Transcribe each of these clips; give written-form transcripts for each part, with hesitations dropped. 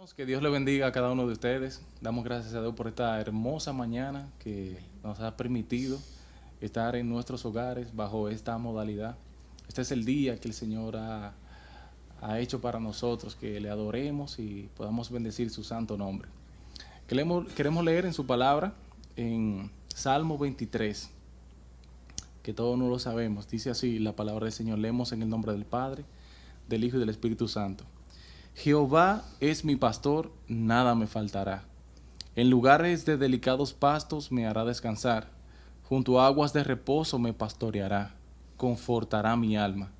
Que Dios le bendiga a cada uno de ustedes. Damos gracias a Dios por esta hermosa mañana que nos ha permitido estar en nuestros hogares bajo esta modalidad. Este es el día que el Señor ha hecho para nosotros, que le adoremos y podamos bendecir su santo nombre. Queremos leer en su palabra, en Salmo 23, que todos no lo sabemos. Dice así la palabra del Señor. Leemos en el nombre del Padre, del Hijo y del Espíritu Santo. Jehová es mi pastor, nada me faltará. En lugares de delicados pastos me hará descansar. Junto a aguas de reposo me pastoreará. Confortará mi alma.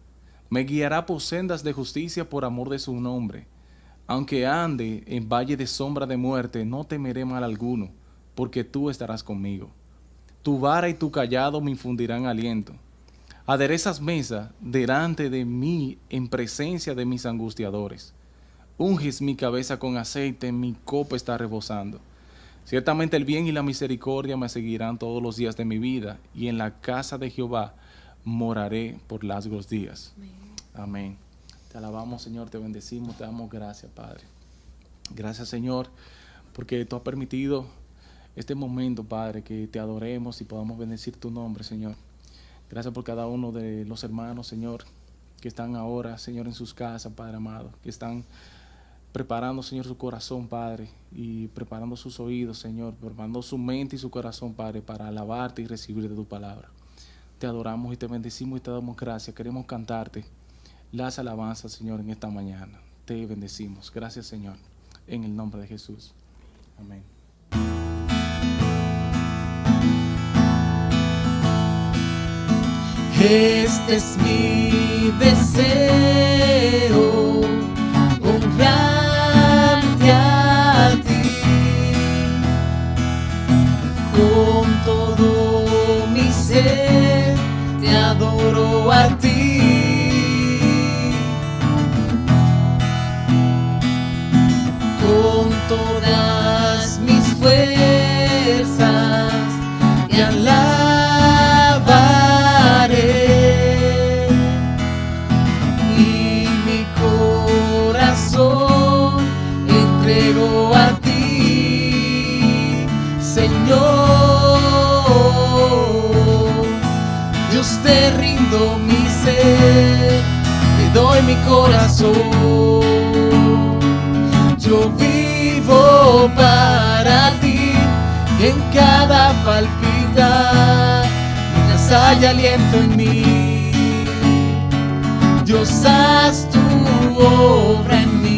Me guiará por sendas de justicia por amor de su nombre. Aunque ande en valle de sombra de muerte, no temeré mal alguno, porque tú estarás conmigo. Tu vara y tu cayado me infundirán aliento. Aderezas mesa delante de mí en presencia de mis angustiadores. Unges mi cabeza con aceite, mi copa está rebosando. Ciertamente el bien y la misericordia me seguirán todos los días de mi vida, y en la casa de Jehová moraré por largos días. Amén. Amén. Te alabamos, Señor, te bendecimos, te damos gracias, Padre. Gracias, Señor, porque tú has permitido este momento, Padre, que te adoremos y podamos bendecir tu nombre, Señor. Gracias por cada uno de los hermanos, Señor, que están ahora, Señor, en sus casas, Padre amado, que están preparando, Señor, su corazón, Padre, y preparando sus oídos, Señor, preparando su mente y su corazón, Padre, para alabarte y recibir de tu palabra. Te adoramos y te bendecimos y te damos gracias. Queremos cantarte las alabanzas, Señor, en esta mañana. Te bendecimos. Gracias, Señor, en el nombre de Jesús. Amén. Este es mi deseo, honrarte a ti, con todo mi ser te adoro a ti, con todas mis fuerzas te alabaré, y mi corazón entrego a ti, Señor. Dios, te rindo mi ser, te doy mi corazón. Yo vivo para ti, en cada palpitar, mientras haya aliento en mí. Dios, haz tu obra en mí.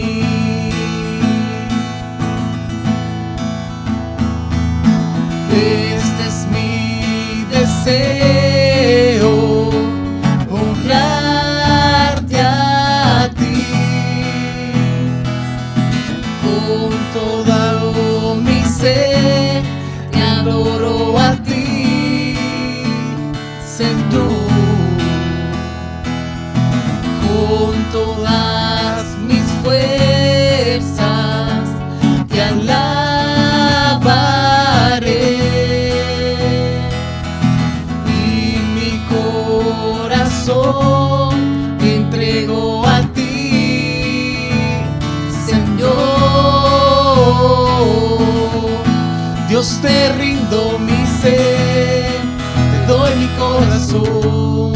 Este es mi deseo, honrarte a ti, con todo mi ser te adoro a ti, Señor. Con todas mis fuerzas te alabaré, y mi corazón te entrego a ti, Señor. Dios, te rindo mi ser, te doy mi corazón.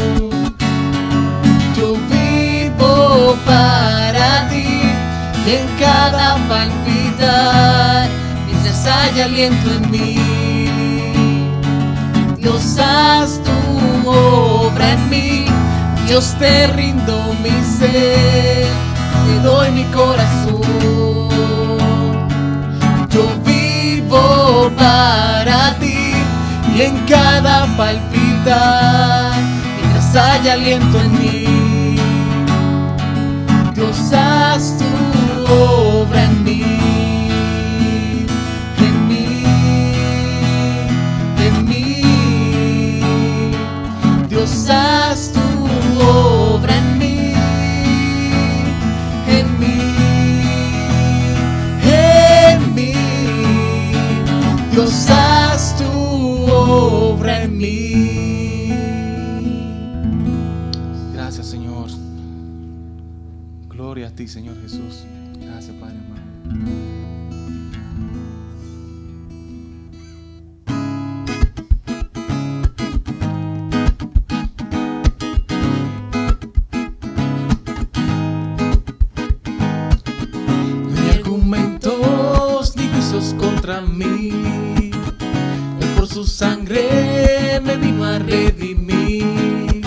Yo vivo para ti, y en cada palpitar, mientras haya aliento en mí. Dios, haz tu obra en mí. Dios, te rindo mi ser, te doy mi corazón. Yo vivo para ti, y en cada palpitar, mientras haya aliento en mí. Dios, haz tu obra en mí, en mí, en mí. Dios, haz tu obra en mí, en mí, en mí. Dios, haz tu obra en mí. Gracias, Señor. Gloria a ti, Señor Jesús. Gracias, Padre amado. Contra mí, Él por su sangre me vino a redimir.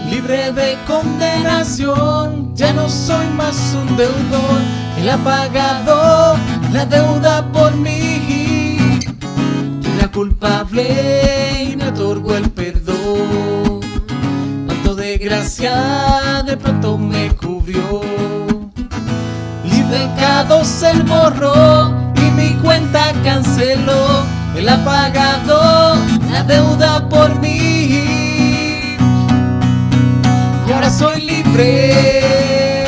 Libre de condenación, ya no soy más un deudor. Él ha pagado la deuda por mí. Yo era culpable y me otorgó el perdón. Manto de gracia de pronto me cubrió. Pecados Él borró y mi cuenta canceló. Él ha pagado la deuda por mí. Y ahora soy libre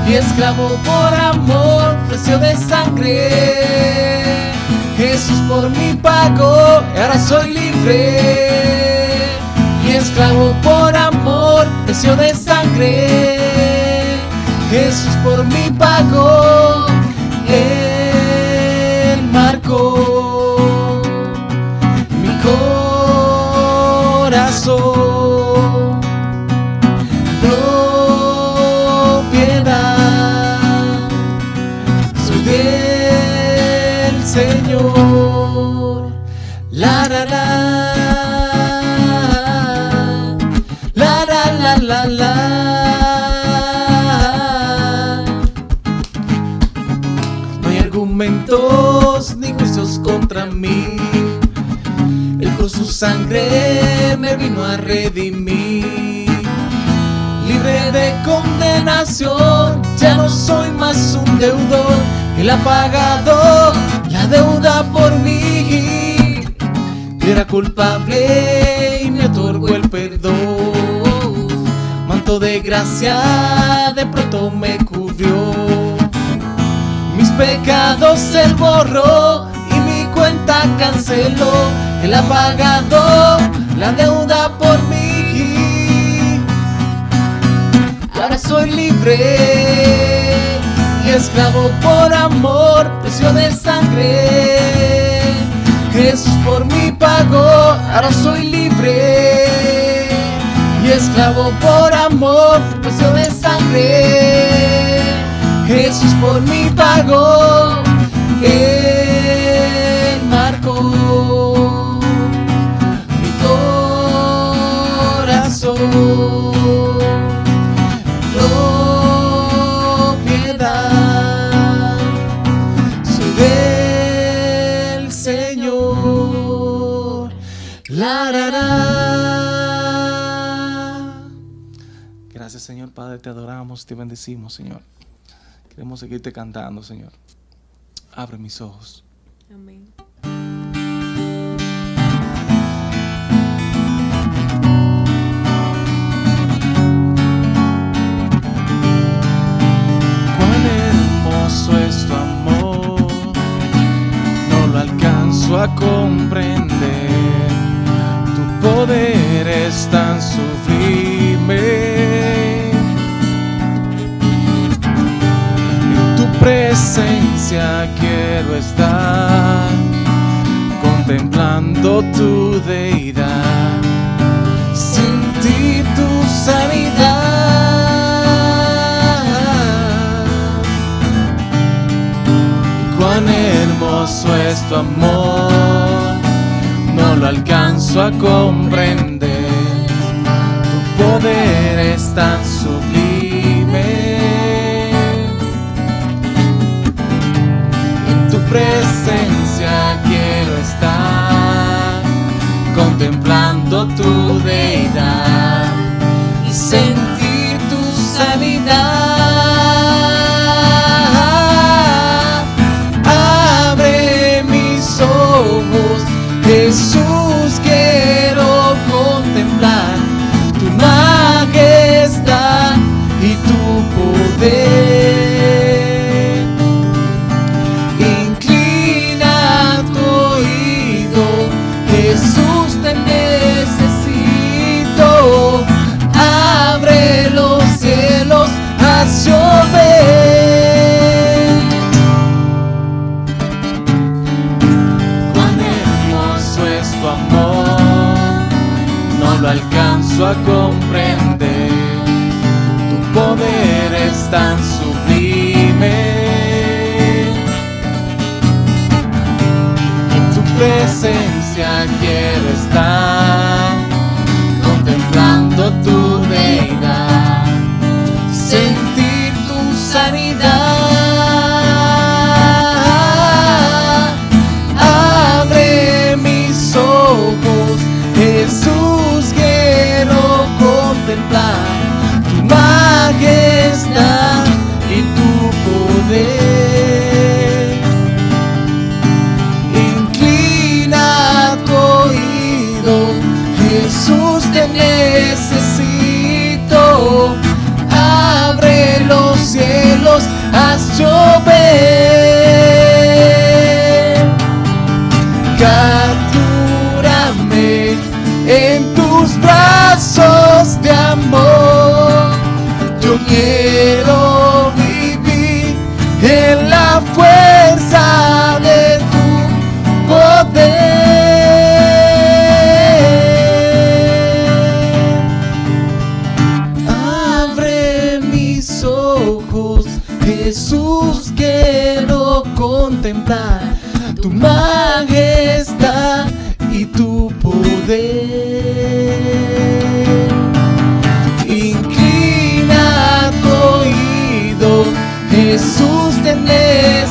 y esclavo por amor, precio de sangre. Jesús por mí pagó. Y ahora soy libre y esclavo por amor, precio de sangre. Jesús por mí pagó, Él marcó mi corazón, propiedad, soy del Señor. La la la, la la la la la. Argumentos ni juicios contra mí. Él con su sangre me vino a redimir. Libre de condenación, ya no soy más un deudor. Él ha pagado la deuda por mí. Yo era culpable y me otorgó el perdón. Manto de gracia de pronto me cubrió. Mis pecados Él borró y mi cuenta canceló. Él ha pagado la deuda por mí. Ahora soy libre y esclavo por amor, precio de sangre. Jesús por mí pagó. Ahora soy libre y esclavo por amor, precio de sangre. Jesús por mí pagó, Él marcó mi corazón, propiedad, soy del Señor. La, la, la. Gracias, Señor Padre, te adoramos, te bendecimos, Señor. Queremos seguirte cantando, Señor. Abre mis ojos. Amén. Cuán hermoso es tu amor, no lo alcanzo a comprender. Tu poder es tan sublime. Presencia quiero estar, contemplando tu deidad, sin ti tu sanidad. Cuán hermoso es tu amor, no lo alcanzo a comprender. Tu poder es tan sublime. Presencia quiero estar, contemplando tu deidad y sentir tu sanidad. Abre mis ojos, Jesús, quiero contemplar tu majestad y tu poder. Jesús, te necesito. a comprender. Tu poder es tan sublime. En tu presencia quiero estar, contemplando tu deidad, sentir tu sanidad. Abre mis ojos, Jesús, quiero contemplar tu majestad y tu poder. Inclina tu oído, Jesús, te necesito. Abre los cielos, haz llover. Captúrame en tus brazos de amor. Yo quiero vivir en la fuerza de tu poder. Abre mis ojos, Jesús, quiero contemplar tu majestad y tu poder. Inclina tu oído, Jesús, te necesito.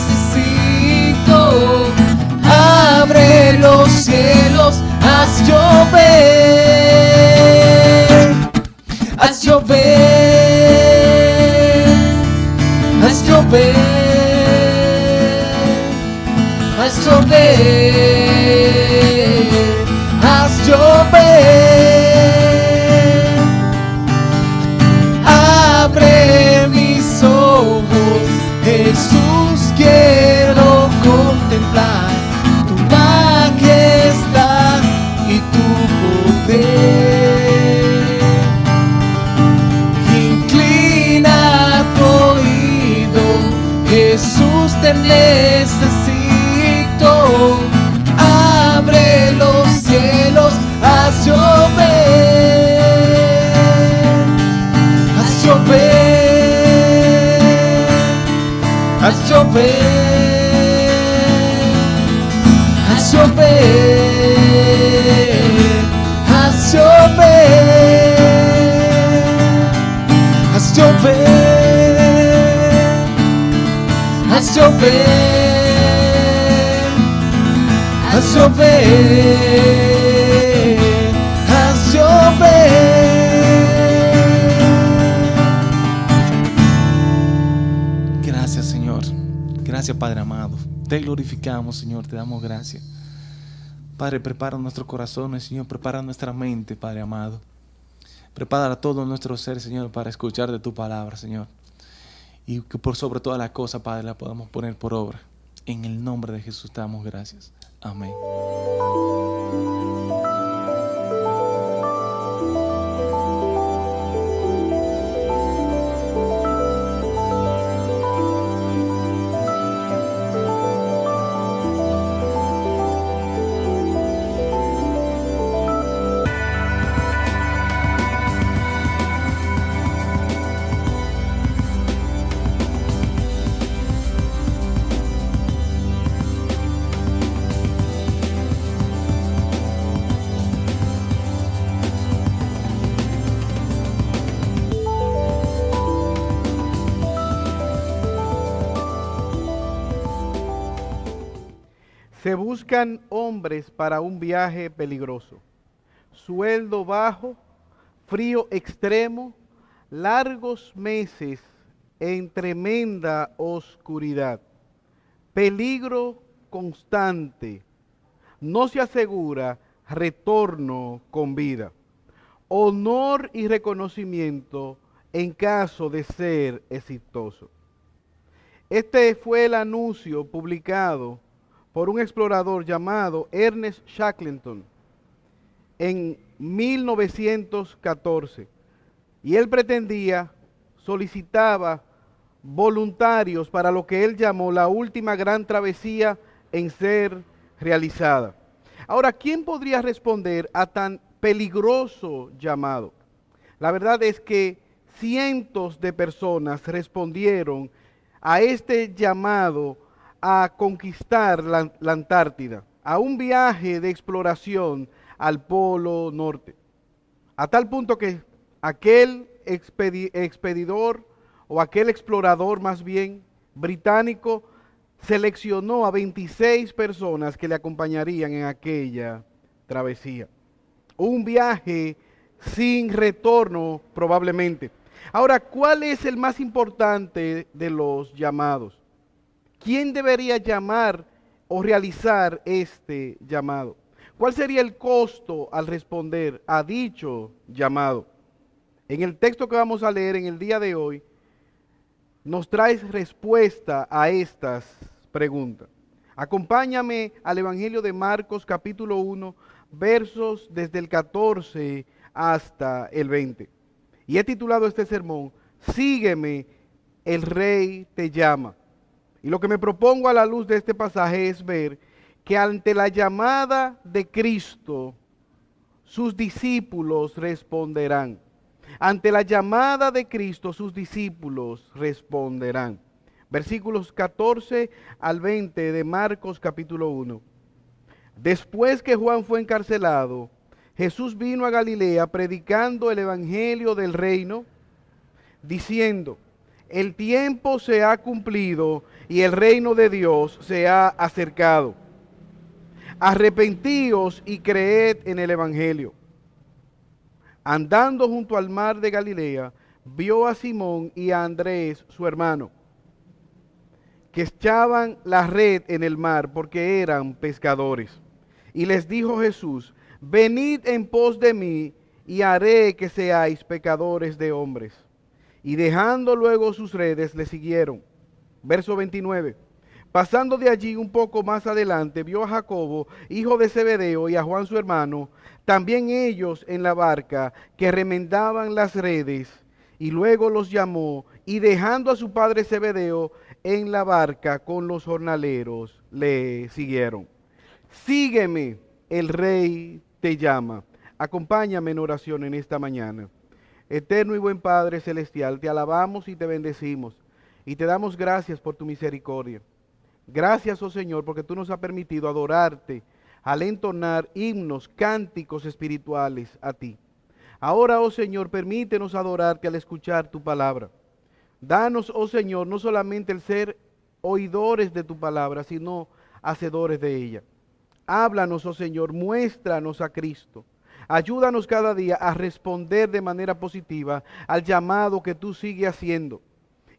Abre los cielos, haz llover. Haz llover. Haz llover. Haz llover. Haz llover. Abre mis ojos, Jesús, quiero contemplar tu majestad y tu poder. Inclina tu oído, Jesús, te necesito. Abre los cielos, haz llover. Haz llover. Haz llover. Haz llover. Haz llover. Haz llover. Haz llover. Haz llover. Haz llover. Gracias, Señor. Gracias, Padre amado. Te glorificamos, Señor. Te damos gracias. Padre, prepara nuestros corazones, Señor. Prepara nuestra mente, Padre amado. Prepara todo nuestro ser, Señor, para escuchar de tu palabra, Señor. Y que por sobre todas las cosas, Padre, la podamos poner por obra. En el nombre de Jesús te damos gracias. Amén. Se buscan hombres para un viaje peligroso. Sueldo bajo, frío extremo, largos meses en tremenda oscuridad. Peligro constante. No se asegura retorno con vida. Honor y reconocimiento en caso de ser exitoso. Este fue el anuncio publicado por un explorador llamado Ernest Shackleton en 1914. Y él solicitaba voluntarios para lo que él llamó la última gran travesía en ser realizada. Ahora, ¿quién podría responder a tan peligroso llamado? La verdad es que cientos de personas respondieron a este llamado a conquistar la Antártida, a un viaje de exploración al Polo Norte. A tal punto que aquel expedidor o aquel explorador más bien británico seleccionó a 26 personas que le acompañarían en aquella travesía. Un viaje sin retorno probablemente. Ahora, ¿cuál es el más importante de los llamados? ¿Quién debería llamar o realizar este llamado? ¿Cuál sería el costo al responder a dicho llamado? En el texto que vamos a leer en el día de hoy, nos trae respuesta a estas preguntas. Acompáñame al Evangelio de Marcos capítulo 1, versos desde el 14 hasta el 20. Y he titulado este sermón, Sígueme, el Rey te llama. Y lo que me propongo a la luz de este pasaje es ver que ante la llamada de Cristo, sus discípulos responderán. Ante la llamada de Cristo, sus discípulos responderán. Versículos 14 al 20 de Marcos capítulo 1. Después que Juan fue encarcelado, Jesús vino a Galilea predicando el evangelio del reino, diciendo, el tiempo se ha cumplido y el reino de Dios se ha acercado. Arrepentíos y creed en el evangelio. Andando junto al mar de Galilea, vio a Simón y a Andrés, su hermano, que echaban la red en el mar porque eran pescadores. Y les dijo Jesús, venid en pos de mí y haré que seáis pecadores de hombres. Y dejando luego sus redes, le siguieron. Verso 29. Pasando de allí un poco más adelante, vio a Jacobo, hijo de Zebedeo, y a Juan su hermano, también ellos en la barca, que remendaban las redes, y luego los llamó, y dejando a su padre Zebedeo en la barca con los jornaleros, le siguieron. Sígueme, el Rey te llama. Acompáñame en oración en esta mañana. Eterno y buen Padre Celestial, te alabamos y te bendecimos, y te damos gracias por tu misericordia. Gracias, oh Señor, porque tú nos has permitido adorarte al entonar himnos, cánticos espirituales a ti. Ahora, oh Señor, permítenos adorarte al escuchar tu palabra. Danos, oh Señor, no solamente el ser oidores de tu palabra, sino hacedores de ella. Háblanos, oh Señor, muéstranos a Cristo. Ayúdanos cada día a responder de manera positiva al llamado que tú sigues haciendo.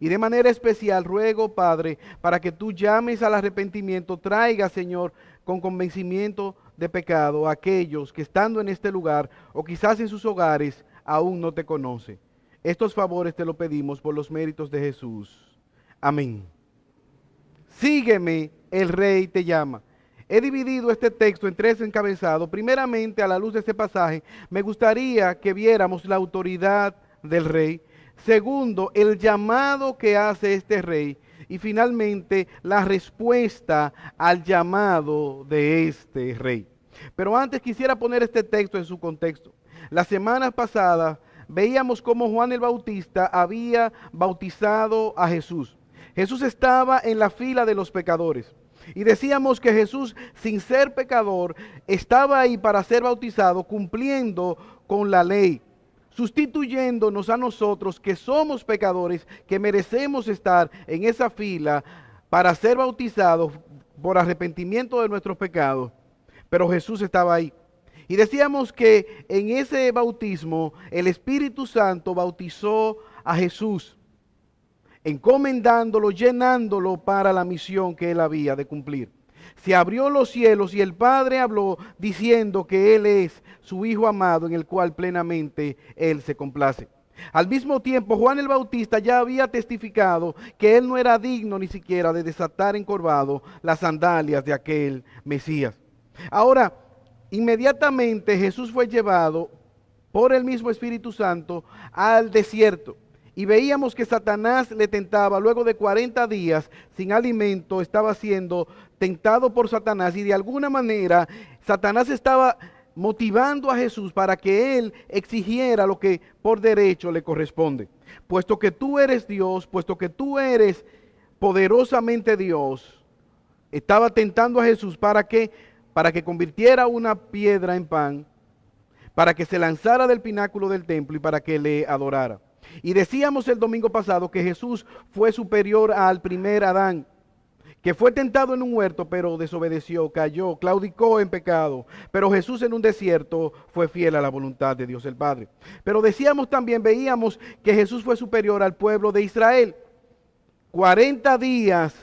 Y de manera especial ruego, Padre, para que tú llames al arrepentimiento, traiga, Señor, con convencimiento de pecado a aquellos que estando en este lugar o quizás en sus hogares aún no te conocen. Estos favores te lo pedimos por los méritos de Jesús. Amén. Sígueme, el Rey te llama. He dividido este texto en 3 encabezados. Primeramente, a la luz de este pasaje, me gustaría que viéramos la autoridad del Rey. Segundo, el llamado que hace este rey. Y finalmente, la respuesta al llamado de este rey. Pero antes quisiera poner este texto en su contexto. La semana pasada veíamos cómo Juan el Bautista había bautizado a Jesús. Jesús estaba en la fila de los pecadores. Y decíamos que Jesús, sin ser pecador, estaba ahí para ser bautizado, cumpliendo con la ley, sustituyéndonos a nosotros que somos pecadores, que merecemos estar en esa fila para ser bautizados por arrepentimiento de nuestros pecados. Pero Jesús estaba ahí. Y decíamos que en ese bautismo el Espíritu Santo bautizó a Jesús, encomendándolo, llenándolo para la misión que él había de cumplir. Se abrió los cielos y el Padre habló diciendo que Él es su Hijo amado en el cual plenamente Él se complace. Al mismo tiempo, Juan el Bautista ya había testificado que Él no era digno ni siquiera de desatar encorvado las sandalias de aquel Mesías. Ahora, inmediatamente Jesús fue llevado por el mismo Espíritu Santo al desierto. Y veíamos que Satanás le tentaba. Luego de 40 días sin alimento, estaba siendo tentado por Satanás. Y de alguna manera, Satanás estaba motivando a Jesús para que él exigiera lo que por derecho le corresponde. Puesto que tú eres Dios, puesto que tú eres poderosamente Dios, estaba tentando a Jesús para que convirtiera una piedra en pan, para que se lanzara del pináculo del templo y para que le adorara. Y decíamos el domingo pasado que Jesús fue superior al primer Adán, que fue tentado en un huerto, pero desobedeció, cayó, claudicó en pecado. Pero Jesús en un desierto fue fiel a la voluntad de Dios el Padre. Pero decíamos también, veíamos que Jesús fue superior al pueblo de Israel. 40 días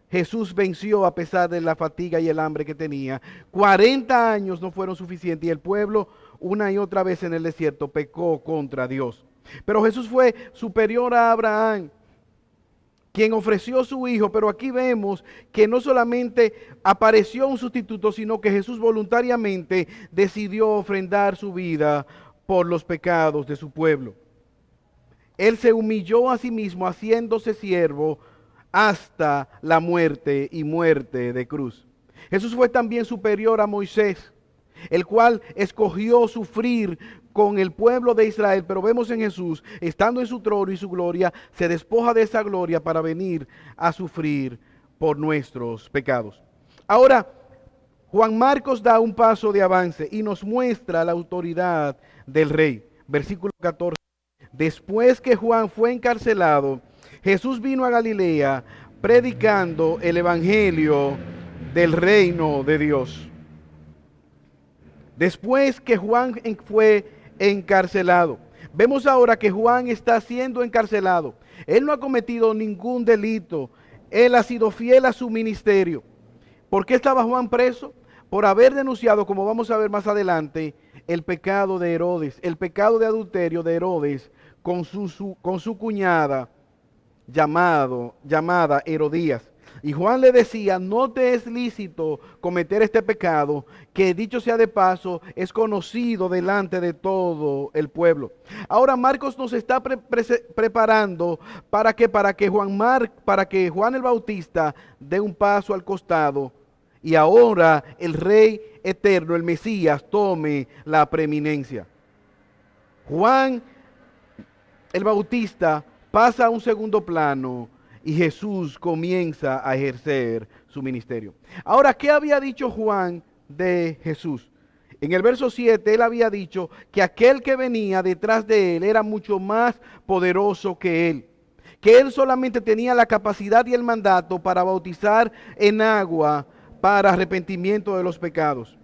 Jesús venció a pesar de la fatiga y el hambre que tenía. 40 años no fueron suficientes y el pueblo una y otra vez en el desierto pecó contra Dios. Pero Jesús fue superior a Abraham, quien ofreció su hijo, pero aquí vemos que no solamente apareció un sustituto, sino que Jesús voluntariamente decidió ofrendar su vida por los pecados de su pueblo. Él se humilló a sí mismo haciéndose siervo hasta la muerte y muerte de cruz. Jesús fue también superior a Moisés, el cual escogió sufrir con el pueblo de Israel, pero vemos en Jesús, estando en su trono y su gloria, se despoja de esa gloria para venir a sufrir por nuestros pecados. Ahora, Juan Marcos da un paso de avance y nos muestra la autoridad del rey. Versículo 14. Después que Juan fue encarcelado, Jesús vino a Galilea predicando el evangelio del reino de Dios. Después que Juan fue encarcelado. Vemos ahora que Juan está siendo encarcelado. Él no ha cometido ningún delito. Él ha sido fiel a su ministerio. ¿Por qué estaba Juan preso? Por haber denunciado, como vamos a ver más adelante, el pecado de Herodes, el pecado de adulterio de Herodes con su cuñada llamada Herodías. Y Juan le decía, no te es lícito cometer este pecado, que dicho sea de paso, es conocido delante de todo el pueblo. Ahora Marcos nos está preparando para que Juan el Bautista dé un paso al costado y ahora el Rey eterno, el Mesías, tome la preeminencia. Juan el Bautista pasa a un segundo plano y Jesús comienza a ejercer su ministerio. Ahora, ¿qué había dicho Juan de Jesús? En el verso 7, él había dicho que aquel que venía detrás de él era mucho más poderoso que él solamente tenía la capacidad y el mandato para bautizar en agua para arrepentimiento de los pecados.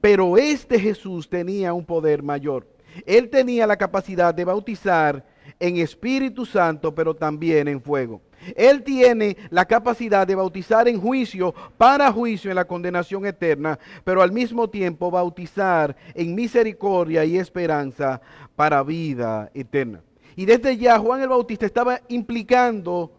Pero este Jesús tenía un poder mayor. Él tenía la capacidad de bautizar en Espíritu Santo, pero también en fuego. Él tiene la capacidad de bautizar en juicio, para juicio en la condenación eterna, pero al mismo tiempo bautizar en misericordia y esperanza para vida eterna. Y desde ya Juan el Bautista estaba implicando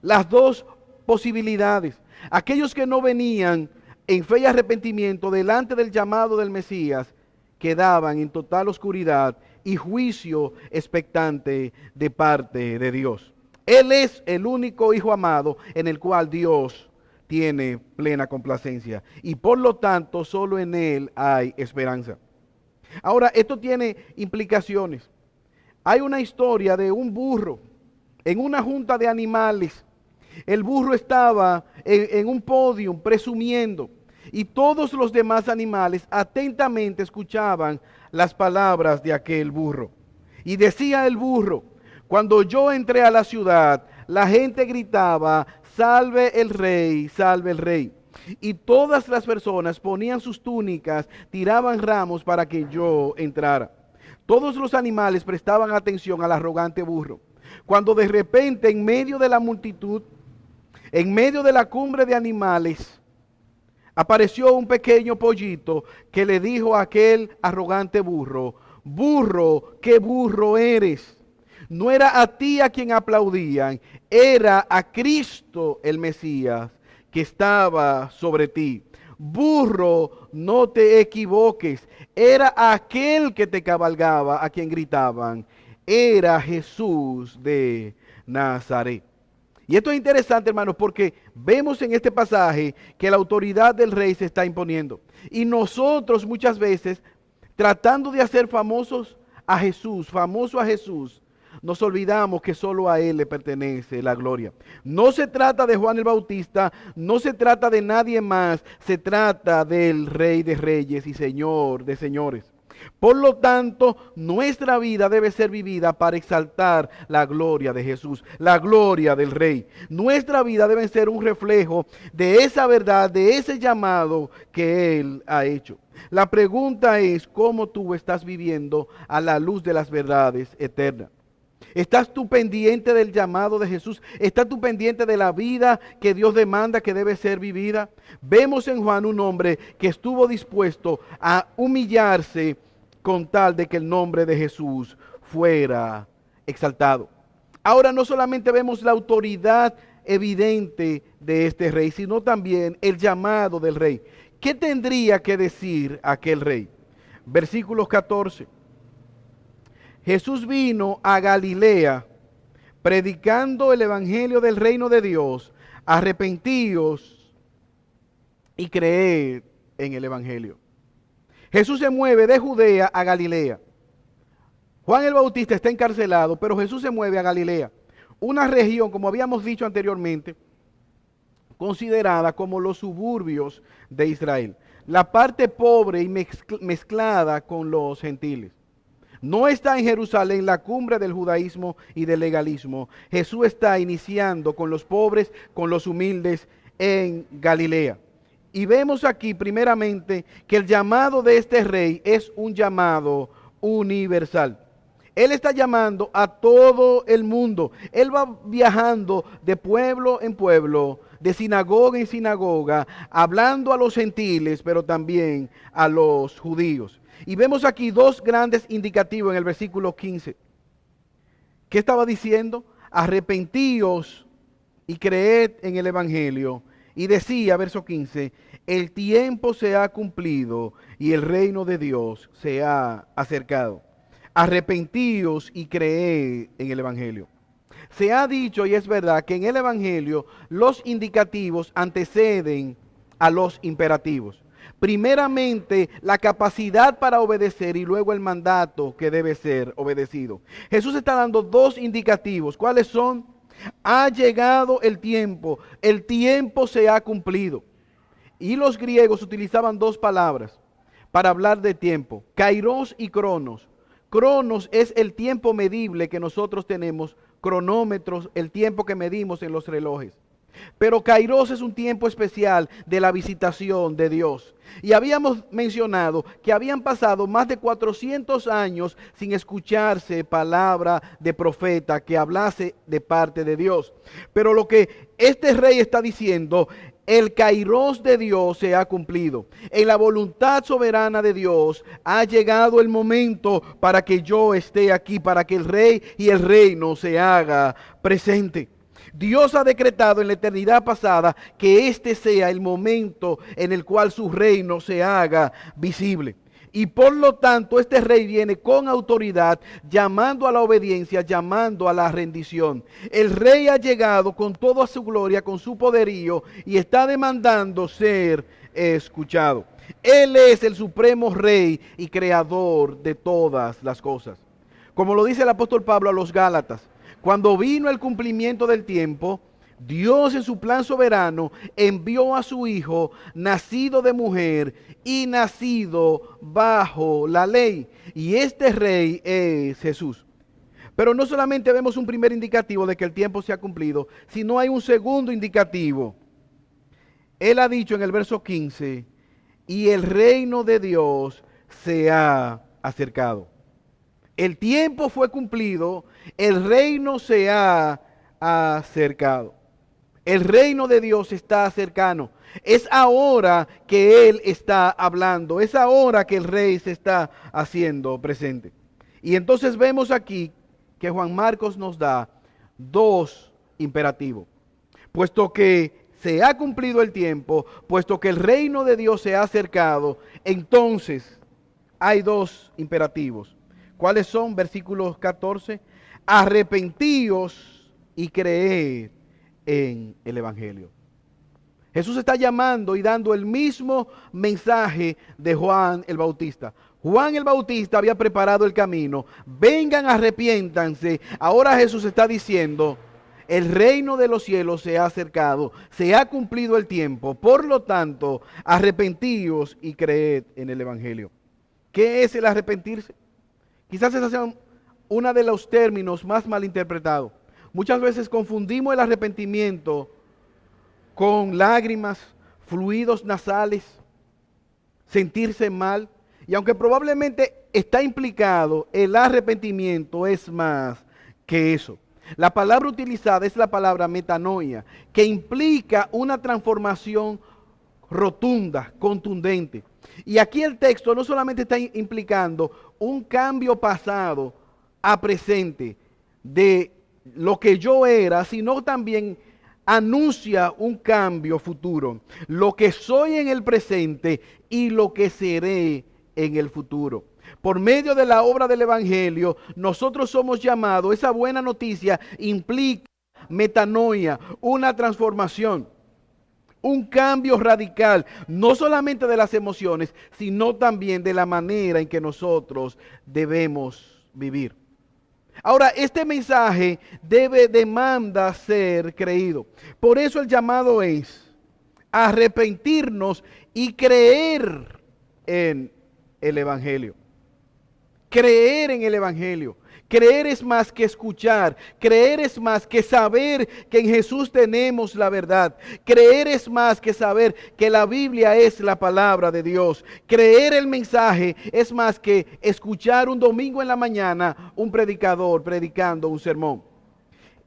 las dos posibilidades. Aquellos que no venían en fe y arrepentimiento delante del llamado del Mesías quedaban en total oscuridad y juicio expectante de parte de Dios. Él es el único Hijo amado en el cual Dios tiene plena complacencia y por lo tanto solo en Él hay esperanza. Ahora, esto tiene implicaciones. Hay una historia de un burro en una junta de animales. El burro estaba en un podio presumiendo y todos los demás animales atentamente escuchaban las palabras de aquel burro. Y decía el burro: cuando yo entré a la ciudad, la gente gritaba, salve el rey, salve el rey. Y todas las personas ponían sus túnicas, tiraban ramos para que yo entrara. Todos los animales prestaban atención al arrogante burro. Cuando de repente, en medio de la multitud, en medio de la cumbre de animales, apareció un pequeño pollito que le dijo a aquel arrogante burro: burro, ¿qué burro eres? No era a ti a quien aplaudían, era a Cristo el Mesías que estaba sobre ti. Burro, no te equivoques, era aquel que te cabalgaba a quien gritaban, era Jesús de Nazaret. Y esto es interesante, hermanos, porque vemos en este pasaje que la autoridad del rey se está imponiendo. Y nosotros muchas veces tratando de hacer famoso a Jesús, nos olvidamos que solo a Él le pertenece la gloria. No se trata de Juan el Bautista, no se trata de nadie más, se trata del Rey de Reyes y Señor de Señores. Por lo tanto, nuestra vida debe ser vivida para exaltar la gloria de Jesús, la gloria del Rey. Nuestra vida debe ser un reflejo de esa verdad, de ese llamado que Él ha hecho. La pregunta es, ¿cómo tú estás viviendo a la luz de las verdades eternas? ¿Estás tú pendiente del llamado de Jesús? ¿Estás tú pendiente de la vida que Dios demanda que debe ser vivida? Vemos en Juan un hombre que estuvo dispuesto a humillarse con tal de que el nombre de Jesús fuera exaltado. Ahora no solamente vemos la autoridad evidente de este rey, sino también el llamado del rey. ¿Qué tendría que decir aquel rey? Versículos 14. Jesús vino a Galilea predicando el evangelio del reino de Dios. Arrepentíos y creed en el evangelio. Jesús se mueve de Judea a Galilea. Juan el Bautista está encarcelado, pero Jesús se mueve a Galilea, una región, como habíamos dicho anteriormente, considerada como los suburbios de Israel, la parte pobre y mezclada con los gentiles. No está en Jerusalén, la cumbre del judaísmo y del legalismo. Jesús está iniciando con los pobres, con los humildes en Galilea. Y vemos aquí primeramente que el llamado de este rey es un llamado universal. Él está llamando a todo el mundo. Él va viajando de pueblo en pueblo, de sinagoga en sinagoga, hablando a los gentiles, pero también a los judíos. Y vemos aquí dos grandes indicativos en el versículo 15. ¿Qué estaba diciendo? Arrepentíos y creed en el evangelio. Y decía, verso 15, el tiempo se ha cumplido y el reino de Dios se ha acercado. Arrepentíos y creed en el evangelio. Se ha dicho, y es verdad, que en el evangelio los indicativos anteceden a los imperativos. Primeramente, la capacidad para obedecer y luego el mandato que debe ser obedecido. Jesús está dando dos indicativos. ¿Cuáles son? Ha llegado el tiempo se ha cumplido. Y los griegos utilizaban dos palabras para hablar de tiempo, kairos y cronos. Cronos es el tiempo medible que nosotros tenemos, cronómetros, el tiempo que medimos en los relojes. Pero kairos es un tiempo especial de la visitación de Dios. Y habíamos mencionado que habían pasado más de 400 años sin escucharse palabra de profeta que hablase de parte de Dios. Pero lo que este rey está diciendo, el kairos de Dios se ha cumplido. En la voluntad soberana de Dios ha llegado el momento para que yo esté aquí, para que el rey y el reino se haga presente. Dios ha decretado en la eternidad pasada que este sea el momento en el cual su reino se haga visible. Y por lo tanto este rey viene con autoridad, llamando a la obediencia, llamando a la rendición. El rey ha llegado con toda su gloria, con su poderío, y está demandando ser escuchado. Él es el supremo rey y creador de todas las cosas. Como lo dice el apóstol Pablo a los Gálatas, cuando vino el cumplimiento del tiempo, Dios en su plan soberano envió a su Hijo, nacido de mujer y nacido bajo la ley. Y este rey es Jesús. Pero no solamente vemos un primer indicativo de que el tiempo se ha cumplido, sino hay un segundo indicativo. Él ha dicho en el verso 15, y el reino de Dios se ha acercado. El tiempo fue cumplido, el reino se ha acercado. El reino de Dios está cercano. Es ahora que Él está hablando, es ahora que el rey se está haciendo presente. Y entonces vemos aquí que Juan Marcos nos da dos imperativos. Puesto que se ha cumplido el tiempo, puesto que el reino de Dios se ha acercado, entonces hay dos imperativos. ¿Cuáles son? Versículos 14. Arrepentíos y creed en el evangelio. Jesús está llamando y dando el mismo mensaje de Juan el Bautista. Juan el Bautista había preparado el camino. Vengan, arrepiéntanse. Ahora Jesús está diciendo, el reino de los cielos se ha acercado, se ha cumplido el tiempo. Por lo tanto, arrepentíos y creed en el Evangelio. ¿Qué es el arrepentirse? Quizás ese sea uno de los términos más malinterpretados. Muchas veces confundimos el arrepentimiento con lágrimas, fluidos nasales, sentirse mal. Y aunque probablemente está implicado, el arrepentimiento es más que eso. La palabra utilizada es la palabra metanoia, que implica una transformación rotunda, contundente. Y aquí el texto no solamente está implicando un cambio pasado a presente de lo que yo era, sino también anuncia un cambio futuro, lo que soy en el presente y lo que seré en el futuro. Por medio de la obra del Evangelio, nosotros somos llamados, esa buena noticia implica metanoia, una transformación, un cambio radical, no solamente de las emociones, sino también de la manera en que nosotros debemos vivir. Ahora, este mensaje demanda ser creído. Por eso el llamado es arrepentirnos y creer en el Evangelio. Creer en el Evangelio. Creer es más que escuchar. Creer es más que saber que en Jesús tenemos la verdad. Creer es más que saber que la Biblia es la palabra de Dios. Creer el mensaje es más que escuchar un domingo en la mañana un predicador predicando un sermón.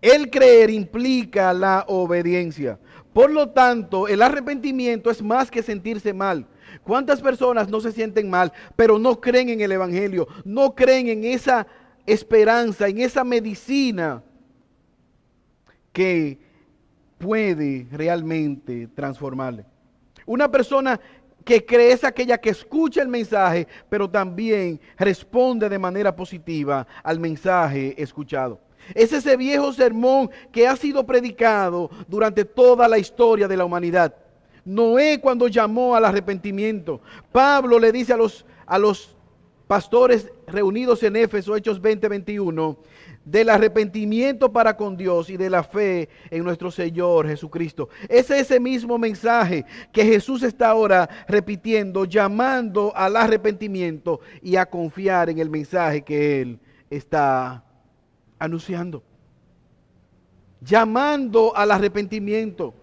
El creer implica la obediencia. Por lo tanto, el arrepentimiento es más que sentirse mal. ¿Cuántas personas no se sienten mal, pero no creen en el Evangelio? No creen en esa esperanza, en esa medicina que puede realmente transformarle. Una persona que cree es aquella que escucha el mensaje, pero también responde de manera positiva al mensaje escuchado. Es ese viejo sermón que ha sido predicado durante toda la historia de la humanidad. Noé cuando llamó al arrepentimiento. Pablo le dice a los pastores reunidos en Éfeso, Hechos 20:21, del arrepentimiento para con Dios y de la fe en nuestro Señor Jesucristo. Es ese mismo mensaje que Jesús está ahora repitiendo, llamando al arrepentimiento y a confiar en el mensaje que Él está anunciando. Llamando al arrepentimiento.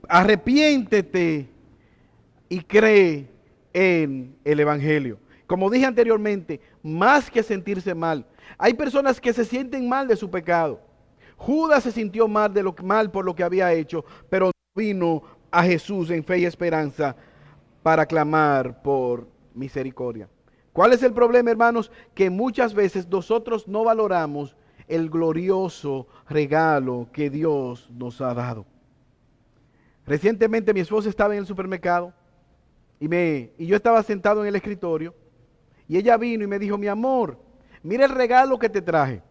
Arrepiéntete y cree en el Evangelio. Como dije anteriormente, más que sentirse mal. Hay personas que se sienten mal de su pecado. Judas se sintió mal por lo que había hecho, pero vino a Jesús en fe y esperanza para clamar por misericordia. ¿Cuál es el problema, hermanos? Que muchas veces nosotros no valoramos el glorioso regalo que Dios nos ha dado. Recientemente mi esposa estaba en el supermercado y yo estaba sentado en el escritorio y ella vino y me dijo, mi amor, mira el regalo que te traje.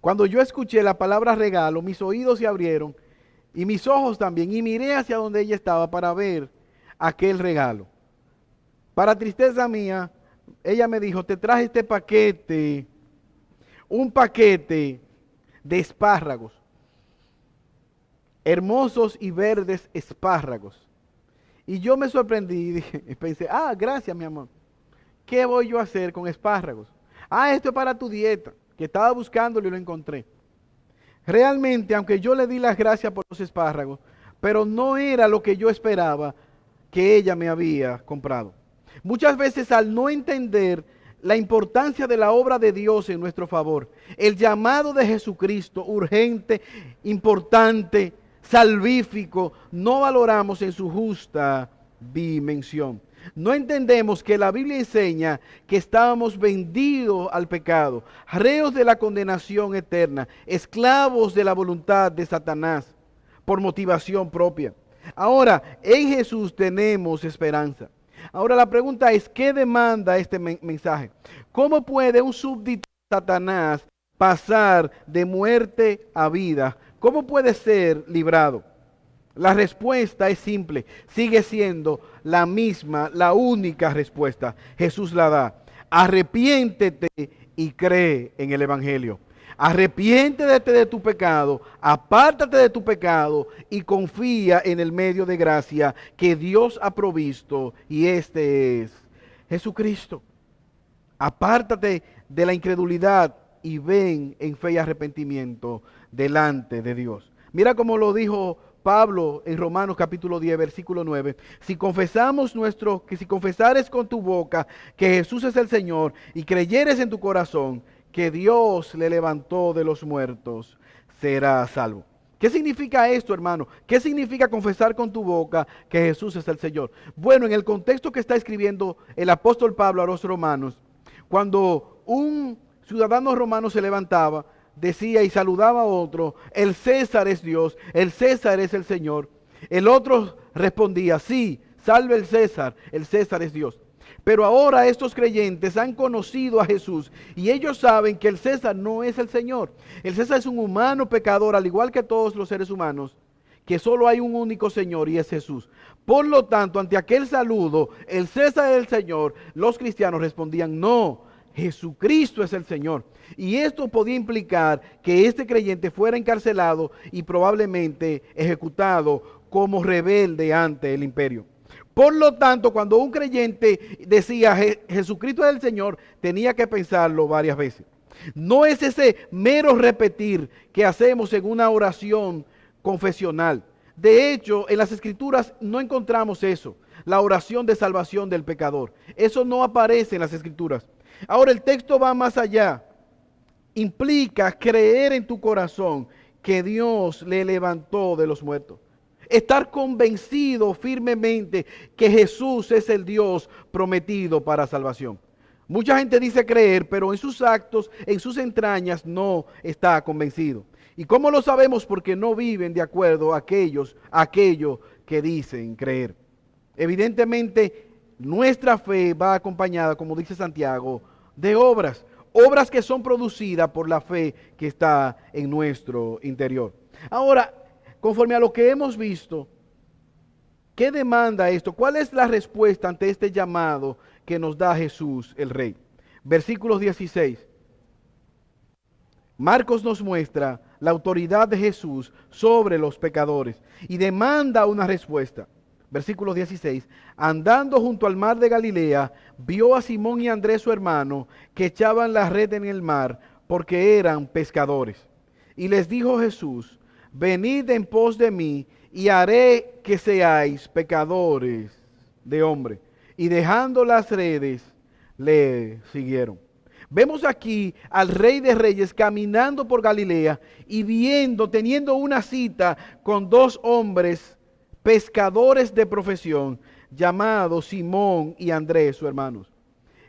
Cuando yo escuché la palabra regalo, mis oídos se abrieron y mis ojos también y miré hacia donde ella estaba para ver aquel regalo. Para tristeza mía, ella me dijo, te traje este paquete, un paquete de espárragos. Hermosos y verdes espárragos. Y yo me sorprendí y dije, pensé, gracias mi amor. ¿Qué voy yo a hacer con espárragos? Esto es para tu dieta, que estaba buscándolo y lo encontré. Realmente, aunque yo le di las gracias por los espárragos, pero no era lo que yo esperaba que ella me había comprado. Muchas veces al no entender la importancia de la obra de Dios en nuestro favor, el llamado de Jesucristo, urgente, importante, salvífico, no valoramos en su justa dimensión. No entendemos que la Biblia enseña que estábamos vendidos al pecado, reos de la condenación eterna, esclavos de la voluntad de Satanás, por motivación propia. Ahora, en Jesús tenemos esperanza. Ahora la pregunta es, ¿qué demanda este mensaje? ¿Cómo puede un súbdito de Satanás pasar de muerte a vida? ¿Cómo puede ser librado? La respuesta es simple, sigue siendo la misma, la única respuesta. Jesús la da. Arrepiéntete y cree en el Evangelio. Arrepiéntete de tu pecado, apártate de tu pecado y confía en el medio de gracia que Dios ha provisto, y este es Jesucristo. Apártate de la incredulidad y ven en fe y arrepentimiento delante de Dios. Mira cómo lo dijo Pablo en Romanos capítulo 10, versículo 9. Si confesares con tu boca que Jesús es el Señor y creyeres en tu corazón que Dios le levantó de los muertos, serás salvo. ¿Qué significa esto, hermano? ¿Qué significa confesar con tu boca que Jesús es el Señor? Bueno, en el contexto que está escribiendo el apóstol Pablo a los romanos, cuando un ciudadano romano se levantaba, decía y saludaba a otro, el César es Dios, el César es el Señor. El otro respondía, sí, salve el César es Dios. Pero ahora estos creyentes han conocido a Jesús y ellos saben que el César no es el Señor. El César es un humano pecador, al igual que todos los seres humanos, que solo hay un único Señor y es Jesús. Por lo tanto, ante aquel saludo, el César es el Señor, los cristianos respondían, no, Jesucristo es el Señor. Y esto podía implicar que este creyente fuera encarcelado y probablemente ejecutado como rebelde ante el imperio. Por lo tanto, cuando un creyente decía Jesucristo es el Señor, tenía que pensarlo varias veces. No es ese mero repetir que hacemos en una oración confesional. De hecho, en las Escrituras no encontramos eso, la oración de salvación del pecador. Eso no aparece en las Escrituras. Ahora el texto va más allá. Implica creer en tu corazón que Dios le levantó de los muertos. Estar convencido firmemente que Jesús es el Dios prometido para salvación. Mucha gente dice creer, pero en sus actos, en sus entrañas, no está convencido. ¿Y cómo lo sabemos? Porque no viven de acuerdo a aquello que dicen creer. Evidentemente, nuestra fe va acompañada, como dice Santiago, de obras. Obras que son producidas por la fe que está en nuestro interior. Ahora, conforme a lo que hemos visto, ¿qué demanda esto? ¿Cuál es la respuesta ante este llamado que nos da Jesús el Rey? Versículos 16. Marcos nos muestra la autoridad de Jesús sobre los pecadores y demanda una respuesta. Versículo 16. Andando junto al mar de Galilea, vio a Simón y Andrés su hermano, que echaban la red en el mar, porque eran pescadores. Y les dijo Jesús, venid en pos de mí, y haré que seáis pecadores de hombre. Y dejando las redes, le siguieron. Vemos aquí al Rey de Reyes caminando por Galilea y teniendo una cita con dos hombres pescadores de profesión, llamados Simón y Andrés, sus hermanos.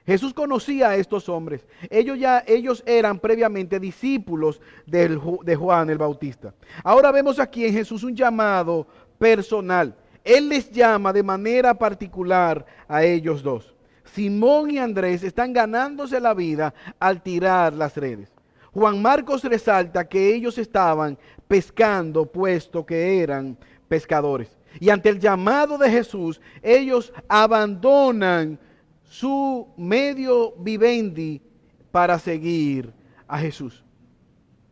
Jesús conocía a estos hombres. Ellos eran previamente discípulos de Juan el Bautista. Ahora vemos aquí en Jesús un llamado personal. Él les llama de manera particular a ellos dos. Simón y Andrés están ganándose la vida al tirar las redes. Juan Marcos resalta que ellos estaban pescando, puesto que eran pescadores. Y ante el llamado de Jesús, ellos abandonan su medio vivendi para seguir a Jesús.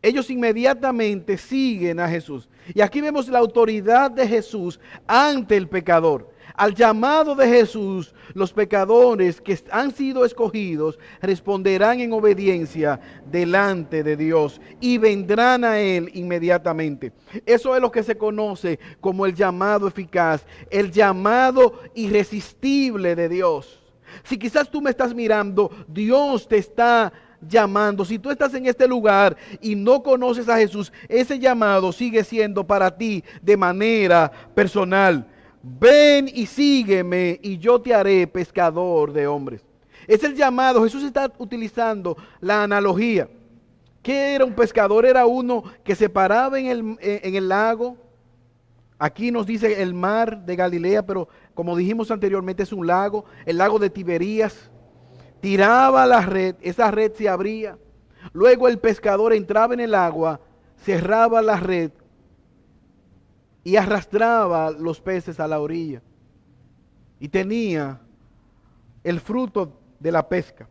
Ellos inmediatamente siguen a Jesús. Y aquí vemos la autoridad de Jesús ante el pecador. Al llamado de Jesús, los pecadores que han sido escogidos responderán en obediencia delante de Dios y vendrán a Él inmediatamente. Eso es lo que se conoce como el llamado eficaz, el llamado irresistible de Dios. Si quizás tú me estás mirando, Dios te está llamando. Si tú estás en este lugar y no conoces a Jesús, ese llamado sigue siendo para ti de manera personal. Ven y sígueme y yo te haré pescador de hombres. Es el llamado. Jesús está utilizando la analogía. ¿Qué era un pescador? Era uno que se paraba en el lago. Aquí nos dice el mar de Galilea, pero como dijimos anteriormente es un lago, el lago de Tiberías. Tiraba la red, esa red se abría. Luego el pescador entraba en el agua, cerraba la red y arrastraba los peces a la orilla. Y tenía el fruto de la pesca.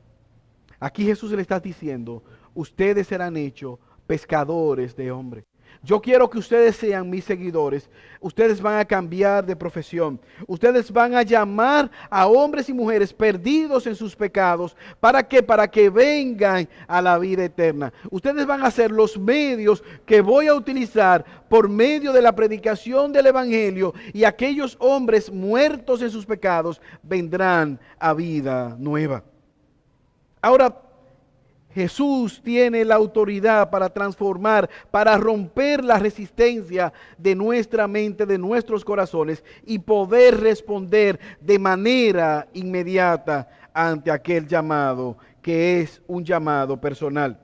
Aquí Jesús le está diciendo, ustedes serán hechos pescadores de hombres. Yo quiero que ustedes sean mis seguidores. Ustedes van a cambiar de profesión. Ustedes van a llamar a hombres y mujeres perdidos en sus pecados. ¿Para qué? Para que vengan a la vida eterna. Ustedes van a ser los medios que voy a utilizar por medio de la predicación del Evangelio. Y aquellos hombres muertos en sus pecados vendrán a vida nueva. Ahora, Jesús tiene la autoridad para transformar, para romper la resistencia de nuestra mente, de nuestros corazones y poder responder de manera inmediata ante aquel llamado que es un llamado personal.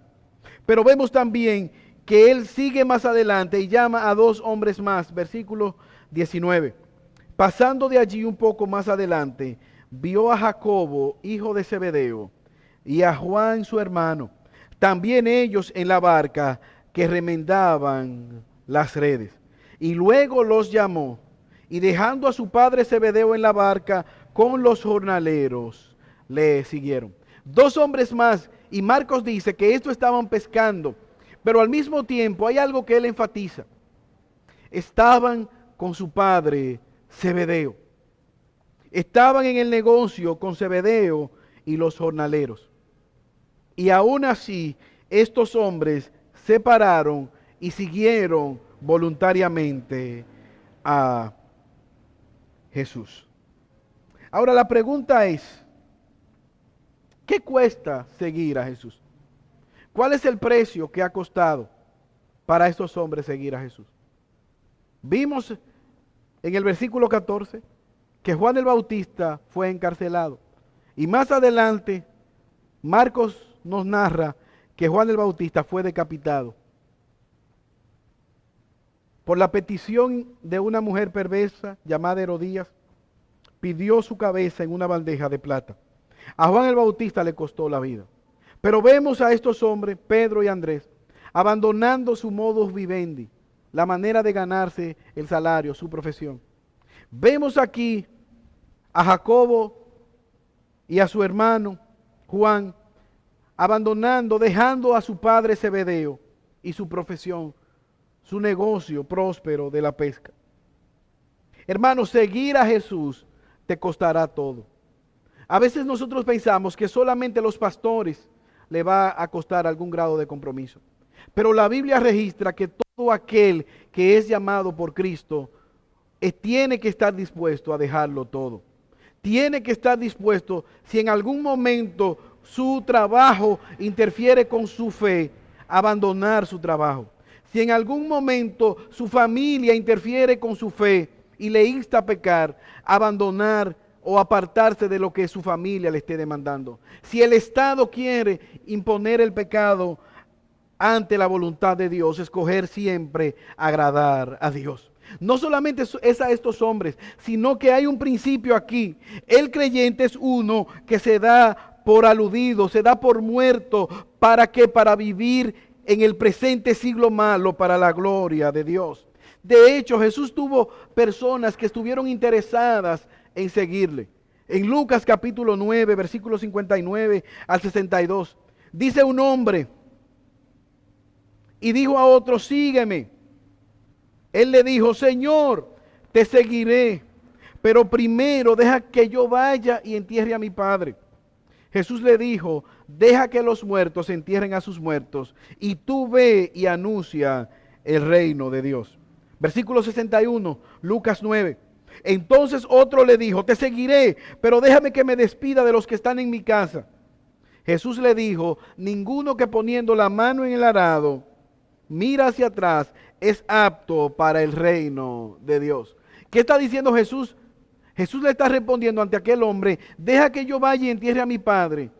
Pero vemos también que Él sigue más adelante y llama a 2 hombres más, versículo 19. Pasando de allí un poco más adelante, vio a Jacobo, hijo de Zebedeo, y a Juan su hermano, también ellos en la barca que remendaban las redes. Y luego los llamó, y dejando a su padre Zebedeo en la barca con los jornaleros, le siguieron. 2 hombres más, y Marcos dice que estos estaban pescando, pero al mismo tiempo hay algo que él enfatiza. Estaban con su padre Zebedeo. Estaban en el negocio con Zebedeo y los jornaleros. Y aún así, estos hombres se pararon y siguieron voluntariamente a Jesús. Ahora la pregunta es, ¿qué cuesta seguir a Jesús? ¿Cuál es el precio que ha costado para estos hombres seguir a Jesús? Vimos en el versículo 14 que Juan el Bautista fue encarcelado. Y más adelante, Marcos nos narra que Juan el Bautista fue decapitado por la petición de una mujer perversa llamada Herodías. Pidió su cabeza en una bandeja de plata. A Juan el Bautista le costó la vida. Pero vemos a estos hombres, Pedro y Andrés, abandonando su modus vivendi, la manera de ganarse el salario, su profesión. Vemos aquí a Jacobo y a su hermano Juan, abandonando, dejando a su padre Zebedeo y su profesión, su negocio próspero de la pesca. Hermanos, seguir a Jesús te costará todo. A veces nosotros pensamos que solamente a los pastores le va a costar algún grado de compromiso. Pero la Biblia registra que todo aquel que es llamado por Cristo tiene que estar dispuesto a dejarlo todo. Tiene que estar dispuesto, si en algún momento su trabajo interfiere con su fe, abandonar su trabajo. Si en algún momento su familia interfiere con su fe y le insta a pecar, abandonar o apartarse de lo que su familia le esté demandando. Si el Estado quiere imponer el pecado ante la voluntad de Dios, escoger siempre agradar a Dios. No solamente es a estos hombres, sino que hay un principio aquí. El creyente es uno que se da por aludido, se da por muerto. ¿Para qué? Para vivir en el presente siglo malo para la gloria de Dios. De hecho, Jesús tuvo personas que estuvieron interesadas en seguirle. En Lucas capítulo 9, versículos 59 al 62, dice un hombre y dijo a otro, sígueme. Él le dijo, Señor, te seguiré, pero primero deja que yo vaya y entierre a mi padre. Jesús le dijo, deja que los muertos entierren a sus muertos, y tú ve y anuncia el reino de Dios. Versículo 61, Lucas 9. Entonces otro le dijo, te seguiré, pero déjame que me despida de los que están en mi casa. Jesús le dijo, ninguno que poniendo la mano en el arado mira hacia atrás es apto para el reino de Dios. ¿Qué está diciendo Jesús? Jesús le está respondiendo ante aquel hombre, deja que yo vaya y entierre a mi padre.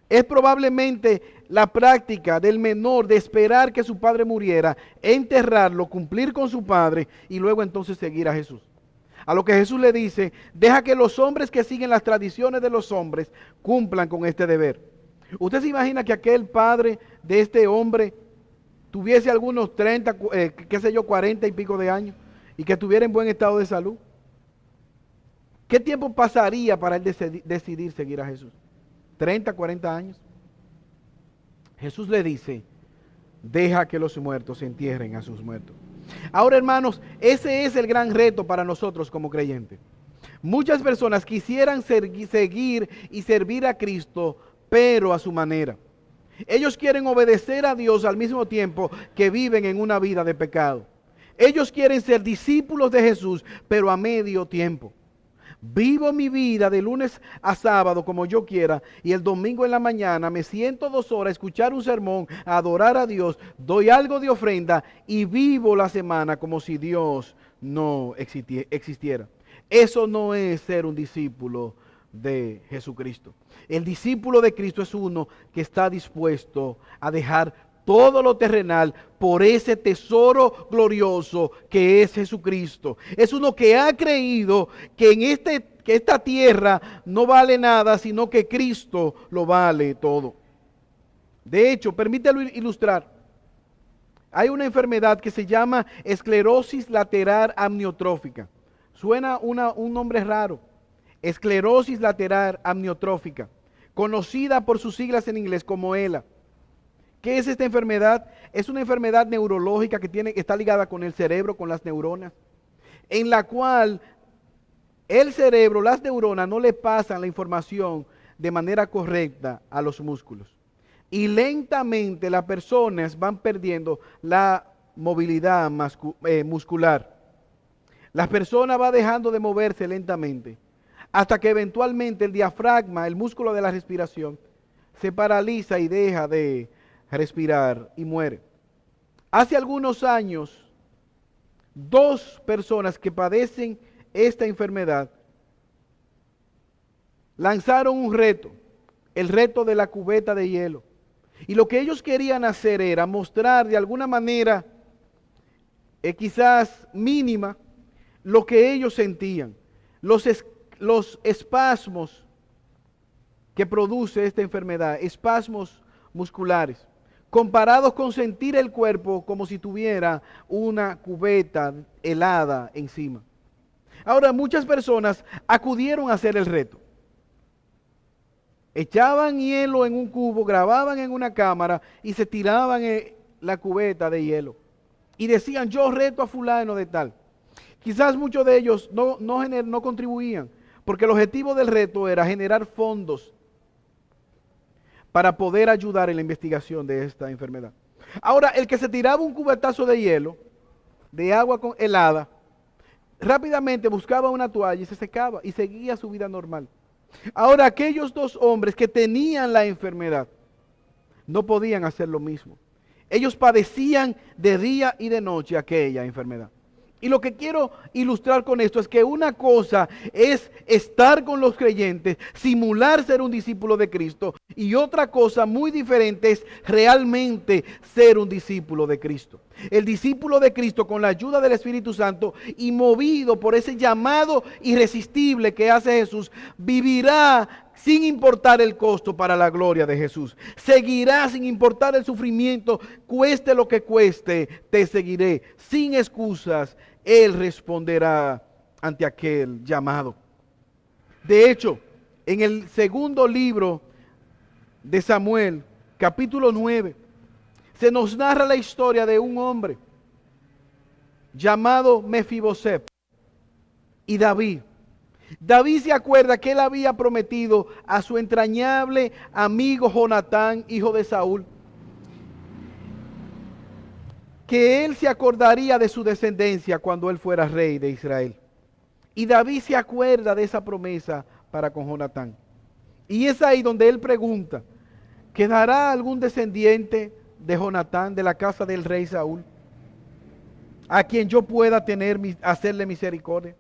Es probablemente la práctica del menor de esperar que su padre muriera, enterrarlo, cumplir con su padre y luego entonces seguir a Jesús. A lo que Jesús le dice, deja que los hombres que siguen las tradiciones de los hombres cumplan con este deber. ¿Usted se imagina que aquel padre de este hombre tuviese algunos 30, 40 y pico de años? y que estuviera en buen estado de salud? ¿Qué tiempo pasaría para él decidir seguir a Jesús? ¿30, 40 años? Jesús le dice, deja que los muertos entierren a sus muertos. Ahora, hermanos, ese es el gran reto para nosotros como creyentes. Muchas personas quisieran seguir y servir a Cristo, pero a su manera. Ellos quieren obedecer a Dios al mismo tiempo que viven en una vida de pecado. Ellos quieren ser discípulos de Jesús, pero a medio tiempo. Vivo mi vida de lunes a sábado como yo quiera, y el domingo en la mañana me siento 2 horas a escuchar un sermón, a adorar a Dios, doy algo de ofrenda y vivo la semana como si Dios no existiera. Eso no es ser un discípulo de Jesucristo. El discípulo de Cristo es uno que está dispuesto a dejar todo lo terrenal por ese tesoro glorioso que es Jesucristo. Es uno que ha creído que que esta tierra no vale nada, sino que Cristo lo vale todo. De hecho, permítelo ilustrar. Hay una enfermedad que se llama esclerosis lateral amniotrófica. Suena un nombre raro. Esclerosis lateral amniotrófica, conocida por sus siglas en inglés como ELA. ¿Qué es esta enfermedad? Es una enfermedad neurológica que está ligada con el cerebro, con las neuronas, en la cual el cerebro, las neuronas, no le pasan la información de manera correcta a los músculos. Y lentamente las personas van perdiendo la movilidad muscular. La persona va dejando de moverse lentamente, hasta que eventualmente el diafragma, el músculo de la respiración, se paraliza y deja de respirar y muere. Hace algunos años, 2 personas que padecen esta enfermedad lanzaron un reto, el reto de la cubeta de hielo. Y lo que ellos querían hacer era mostrar de alguna manera, quizás mínima, lo que ellos sentían, los espasmos que produce esta enfermedad, espasmos musculares, comparados con sentir el cuerpo como si tuviera una cubeta helada encima. Ahora, muchas personas acudieron a hacer el reto. Echaban hielo en un cubo, grababan en una cámara y se tiraban la cubeta de hielo. Y decían, yo reto a fulano de tal. Quizás muchos de ellos no contribuían, porque el objetivo del reto era generar fondos para poder ayudar en la investigación de esta enfermedad. Ahora, el que se tiraba un cubetazo de hielo, de agua helada, rápidamente buscaba una toalla y se secaba y seguía su vida normal. Ahora, aquellos 2 hombres que tenían la enfermedad no podían hacer lo mismo. Ellos padecían de día y de noche aquella enfermedad. Y lo que quiero ilustrar con esto es que una cosa es estar con los creyentes, simular ser un discípulo de Cristo, y otra cosa muy diferente es realmente ser un discípulo de Cristo. El discípulo de Cristo, con la ayuda del Espíritu Santo y movido por ese llamado irresistible que hace Jesús, vivirá sin importar el costo para la gloria de Jesús. Seguirá sin importar el sufrimiento, cueste lo que cueste, te seguiré. Sin excusas, Él responderá ante aquel llamado. De hecho, en el segundo libro de Samuel, capítulo 9, se nos narra la historia de un hombre llamado Mefiboset y David. David se acuerda que él había prometido a su entrañable amigo Jonatán, hijo de Saúl, que él se acordaría de su descendencia cuando él fuera rey de Israel. Y David se acuerda de esa promesa para con Jonatán. Y es ahí donde él pregunta, ¿quedará algún descendiente de Jonatán de la casa del rey Saúl, a quien yo pueda hacerle misericordia?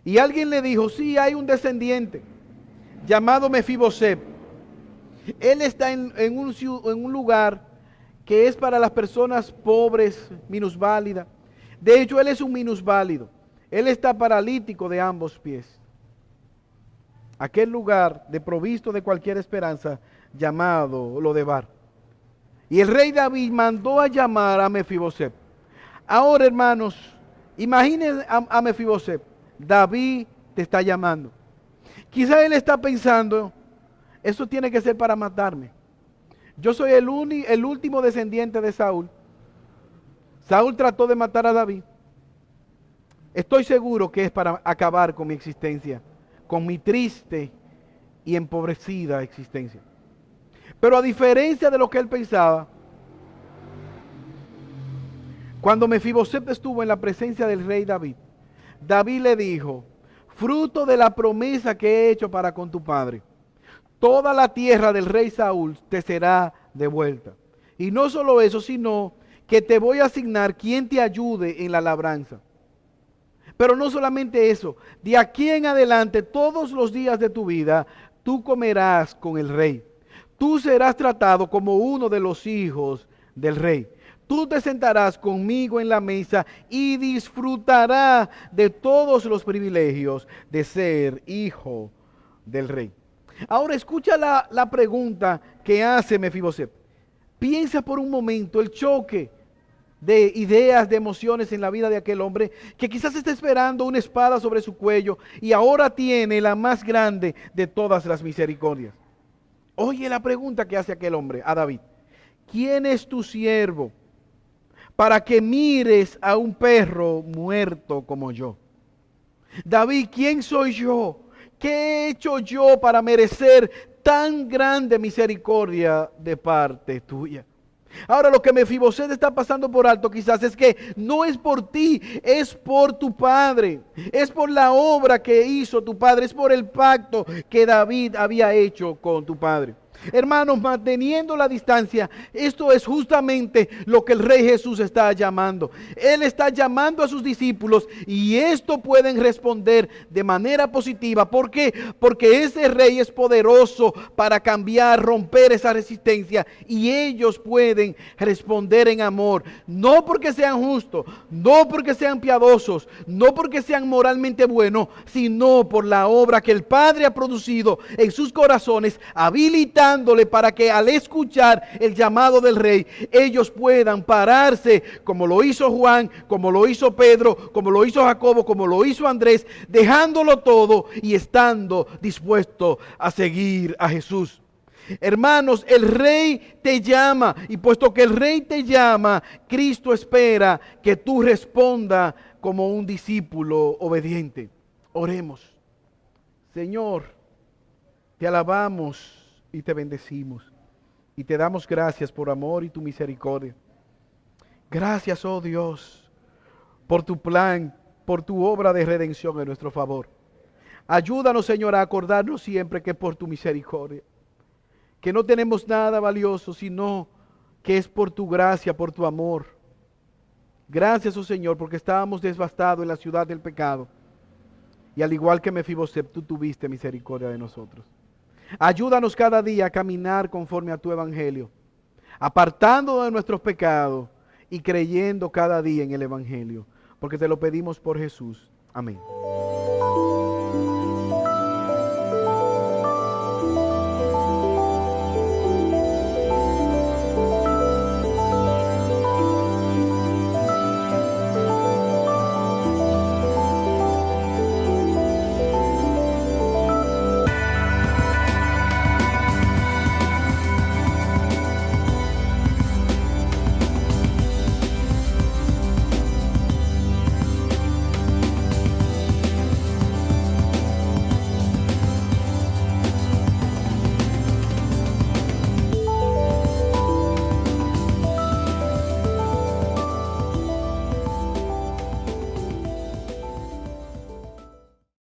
Y alguien le dijo, sí, hay un descendiente llamado Mefiboset. Él está en un lugar que es para las personas pobres, minusválidas. De hecho, él es un minusválido. Él está paralítico de ambos pies. Aquel lugar desprovisto de cualquier esperanza llamado Lodebar. Y el rey David mandó a llamar a Mefiboset. Ahora, hermanos, Imaginen a Mefiboset. David te está llamando. Quizá él está pensando, eso tiene que ser para matarme. Yo soy el último descendiente de Saúl. Saúl trató de matar a David. Estoy seguro que es para acabar con mi existencia, con mi triste y empobrecida existencia. Pero a diferencia de lo que él pensaba, cuando Mefiboset estuvo en la presencia del rey David, David le dijo, fruto de la promesa que he hecho para con tu padre, toda la tierra del rey Saúl te será devuelta. Y no solo eso, sino que te voy a asignar quien te ayude en la labranza. Pero no solamente eso, de aquí en adelante, todos los días de tu vida, tú comerás con el rey. Tú serás tratado como uno de los hijos del rey. Tú te sentarás conmigo en la mesa y disfrutarás de todos los privilegios de ser hijo del rey. Ahora escucha la pregunta que hace Mefiboset. Piensa por un momento el choque de ideas, de emociones en la vida de aquel hombre que quizás está esperando una espada sobre su cuello y ahora tiene la más grande de todas las misericordias. Oye la pregunta que hace aquel hombre a David. ¿Quién es tu siervo para que mires a un perro muerto como yo? David, ¿quién soy yo? ¿Qué he hecho yo para merecer tan grande misericordia de parte tuya? Ahora lo que Mefiboset está pasando por alto quizás es que no es por ti, es por tu padre, es por la obra que hizo tu padre, es por el pacto que David había hecho con tu padre. Hermanos, manteniendo la distancia, esto es justamente lo que el Rey Jesús está llamando. Él está llamando a sus discípulos y esto pueden responder de manera positiva. ¿Por qué? Porque ese Rey es poderoso para cambiar, romper esa resistencia y ellos pueden responder en amor. No porque sean justos, no porque sean piadosos, no porque sean moralmente buenos, sino por la obra que el Padre ha producido en sus corazones, habilitando para que al escuchar el llamado del Rey, ellos puedan pararse como lo hizo Juan, como lo hizo Pedro, como lo hizo Jacobo, como lo hizo Andrés, dejándolo todo y estando dispuesto a seguir a Jesús. Hermanos, el Rey te llama y puesto que el Rey te llama, Cristo espera que tú respondas como un discípulo obediente. Oremos. Señor, te alabamos y te bendecimos y te damos gracias por amor y tu misericordia. Gracias, oh Dios, por tu plan, por tu obra de redención en nuestro favor. Ayúdanos, Señor, a acordarnos siempre que por tu misericordia, que no tenemos nada valioso, sino que es por tu gracia, por tu amor. Gracias, oh Señor, porque estábamos devastados en la ciudad del pecado. Y al igual que Mefiboset, tú tuviste misericordia de nosotros. Ayúdanos cada día a caminar conforme a tu evangelio, apartando de nuestros pecados y creyendo cada día en el evangelio, porque te lo pedimos por Jesús. Amén.